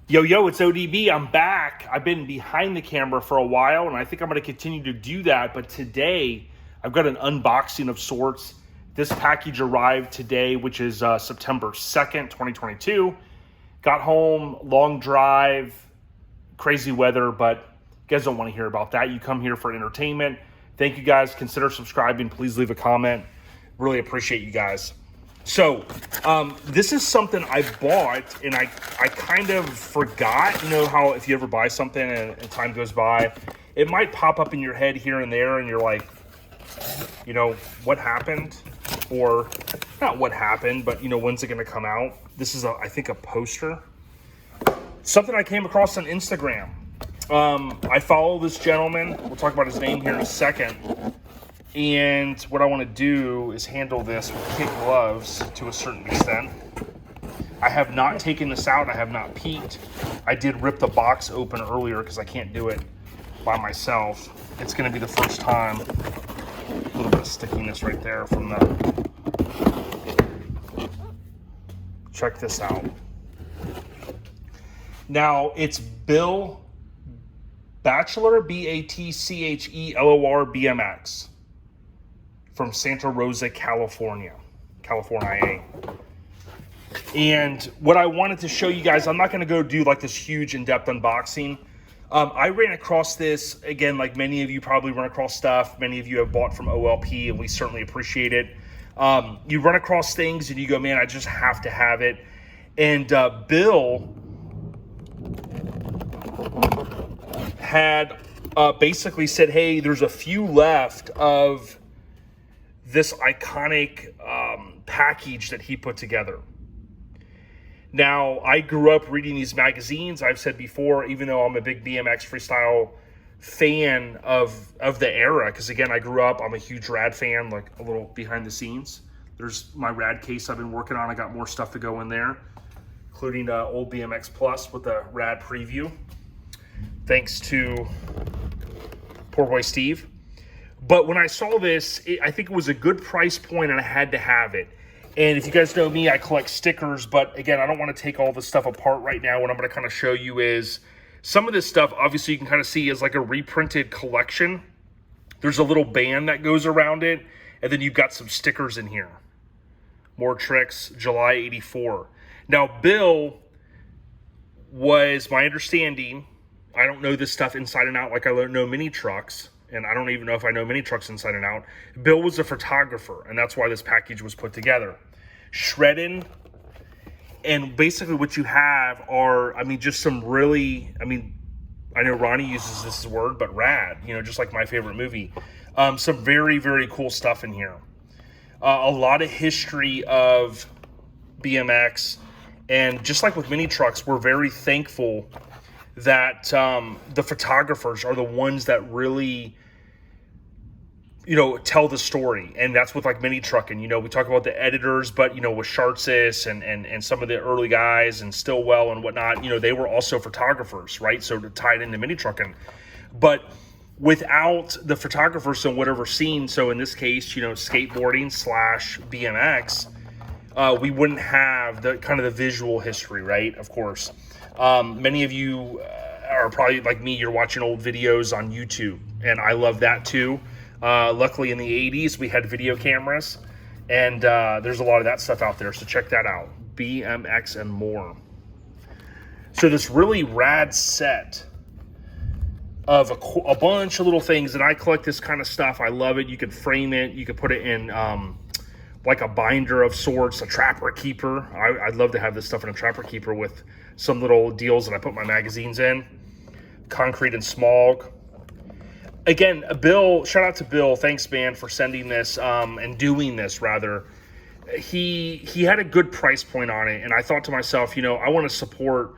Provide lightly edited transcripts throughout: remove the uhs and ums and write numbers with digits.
Yo, it's ODB. I'm back. I've been behind the camera for a while, and I think I'm going to continue to do that. But today, I've got an unboxing of sorts. This package arrived today, which is September 2nd, 2022. Got home, long drive, crazy weather, but you guys don't want to hear about that. You come here for entertainment. Thank you guys. Consider subscribing. Please leave a comment. Really appreciate you guys. So, this is something I bought, and I kind of forgot. You know how if you ever buy something and time goes by, it might pop up in your head here and there, and you're like, you know, what happened? Or, not what happened, but, you know, when's it going to come out? This is, I think, a poster. Something I came across on Instagram. I follow this gentleman. We'll talk about his name here in a second. And what I want to do is handle this with kid gloves to a certain extent. I have not taken this out. I have not peeked. I did rip the box open earlier because I can't do it by myself. It's going to be the first time. A little bit of stickiness right there from the... Check this out. Now, it's Batchelor, Batchelor BMX. From Santa Rosa, California. And what I wanted to show you guys, I'm not going to go do like this huge in-depth unboxing. I ran across this, again, like many of you probably run across stuff. Many of you have bought from OLP, and we certainly appreciate it. You run across things and you go, man, I just have to have it. And Bill had basically said, hey, there's a few left of this iconic package that he put together. Now, I grew up reading these magazines. I've said before, even though I'm a big BMX freestyle fan of the era, because again, I grew up, I'm a huge Rad fan, like a little behind the scenes. There's my Rad case I've been working on. I got more stuff to go in there, including old BMX Plus with a Rad preview. Thanks to poor boy Steve. But when I saw this, I think it was a good price point, and I had to have it. And if you guys know me, I collect stickers. But again, I don't want to take all this stuff apart right now. What I'm going to kind of show you is some of this stuff, obviously, you can kind of see is like a reprinted collection. There's a little band that goes around it. And then you've got some stickers in here. More Tricks, July 84. Now, Bill was, my understanding, I don't know this stuff inside and out like I know mini trucks. And I don't even know if I know mini trucks inside and out. Bill was a photographer, and that's why this package was put together. Shredding, and basically what you have are, I mean, just some really, I mean, I know Ronnie uses this word, but rad, you know, just like my favorite movie. Some very, very cool stuff in here. A lot of history of BMX, and just like with mini trucks, we're very thankful that the photographers are the ones that really, you know, tell the story. And that's with like mini trucking. You know, we talk about the editors, but, you know, with Shartsis and some of the early guys and Stillwell and whatnot, you know, they were also photographers, right? So to tie it into mini trucking. But without the photographers in whatever scene, so in this case, you know, skateboarding / BMX, we wouldn't have the kind of the visual history, right? Of course. Many of you are probably like me, you're watching old videos on YouTube, and I love that too. Luckily in the 80s, we had video cameras, and there's a lot of that stuff out there, so check that out. BMX and more. So this really rad set of a bunch of little things, and I collect this kind of stuff. I love it. You could frame it. You could put it in like a binder of sorts, a trapper keeper. I'd love to have this stuff in a trapper keeper with some little deals that I put my magazines in. Concrete and Smog. Again, Bill, shout out to Bill. Thanks, man, for sending this and doing this, rather. He had a good price point on it, and I thought to myself, you know, I want to support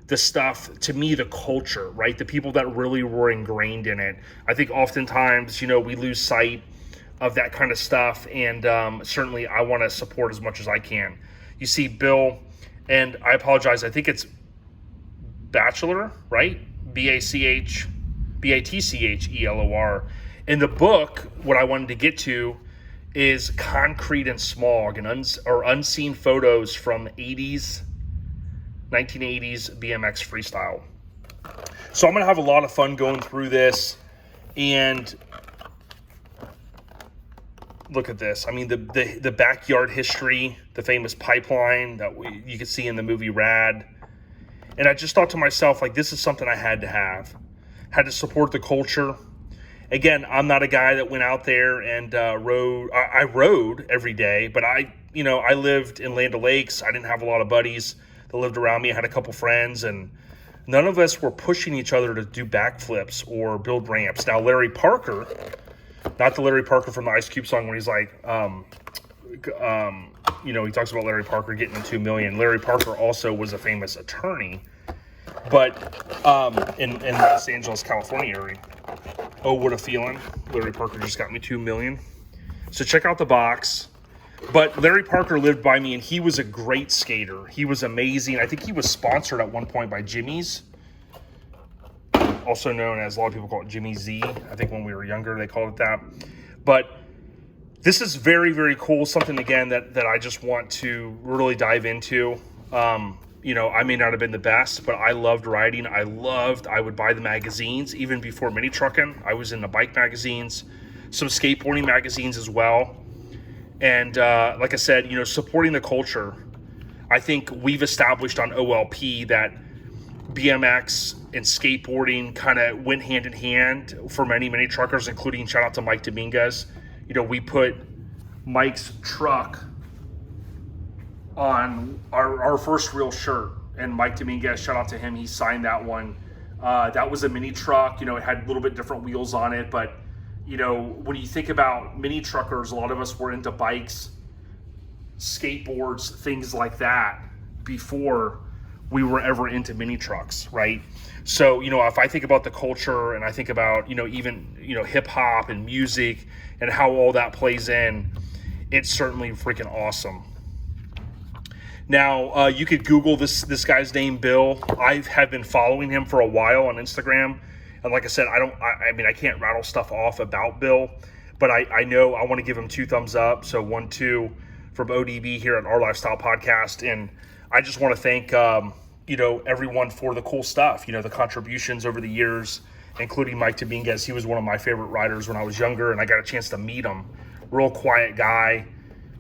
the stuff, to me, the culture, right? The people that really were ingrained in it. I think oftentimes, you know, we lose sight of that kind of stuff, and certainly I want to support as much as I can. You see Bill, and I apologize, I think it's Batchelor, right? Batchelor. In the book, what I wanted to get to is Concrete and Smog, and unseen photos from 80s, 1980s BMX freestyle. So I'm going to have a lot of fun going through this. And look at this. I mean, the backyard history, the famous pipeline that you can see in the movie Rad. And I just thought to myself, like, this is something I had to have. Had to support the culture. Again, I'm not a guy that went out there and rode. I rode every day, but I lived in Land O'Lakes. I didn't have a lot of buddies that lived around me. I had a couple friends, and none of us were pushing each other to do backflips or build ramps. Now, Larry Parker, not the Larry Parker from the Ice Cube song when he's like, he talks about Larry Parker getting $2 million. Larry Parker also was a famous attorney, but in Los Angeles, California area. Oh, what a feeling. Larry Parker just got me $2 million. So check out the box. But Larry Parker lived by me, and he was a great skater. He was amazing. I think he was sponsored at one point by Jimmy's, also known as, a lot of people call it Jimmy Z. I think when we were younger, they called it that. But this is very, very cool. Something, again, that I just want to really dive into. I may not have been the best, but I loved riding. I would buy the magazines even before mini trucking. I was in the bike magazines, some skateboarding magazines as well. And like I said, supporting the culture. I think we've established on OLP that BMX and skateboarding kind of went hand in hand for many, many truckers, including shout out to Mike Dominguez. We put Mike's truck on our first real shirt, and Mike Dominguez, shout out to him, he signed that one. That was a mini truck. It had a little bit different wheels on it, but when you think about mini truckers, a lot of us were into bikes, skateboards, things like that before we were ever into mini trucks, right? So, if I think about the culture and I think about, even, hip hop and music and how all that plays in, it's certainly freaking awesome. Now, you could Google this guy's name, Bill. I have been following him for a while on Instagram. And like I said, I can't rattle stuff off about Bill, but I know I want to give him 2 thumbs up. So 1, 2 from ODB here at Our Lifestyle Podcast. And I just want to thank, everyone for the cool stuff, the contributions over the years, including Mike Dominguez. He was one of my favorite riders when I was younger, and I got a chance to meet him. Real quiet guy,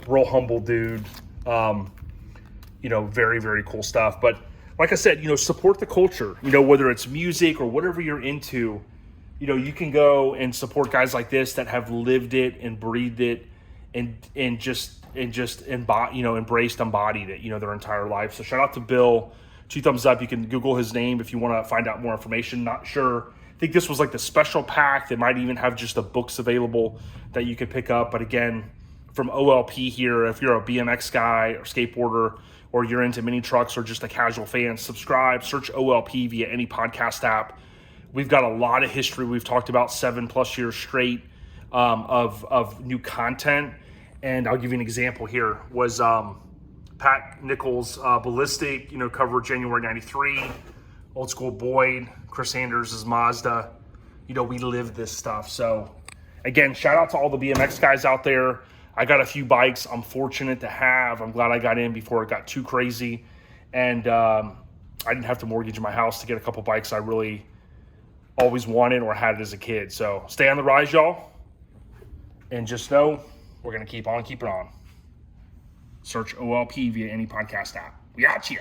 real humble dude. Very, very cool stuff. But like I said, support the culture, whether it's music or whatever you're into, you can go and support guys like this that have lived it and breathed it and just embraced, embodied it, their entire life. So shout out to Bill, 2 thumbs up. You can Google his name if you want to find out more information. Not sure. I think this was like the special pack. They might even have just the books available that you could pick up. But again, from OLP here, if you're a BMX guy or skateboarder, or you're into mini trucks or just a casual fan, subscribe, search OLP via any podcast app. We've got a lot of history. We've talked about 7+ years straight of new content. And I'll give you an example here. Was Pat Nichols' Ballistic, cover January 93, Old School Boyd, Chris Sanders' Mazda. We live this stuff. So again, shout out to all the BMX guys out there. I got a few bikes I'm fortunate to have. I'm glad I got in before it got too crazy. And I didn't have to mortgage my house to get a couple bikes I really always wanted or had as a kid. So stay on the rise, y'all. And just know we're going to keep on keeping on. Search OLP via any podcast app. We got you.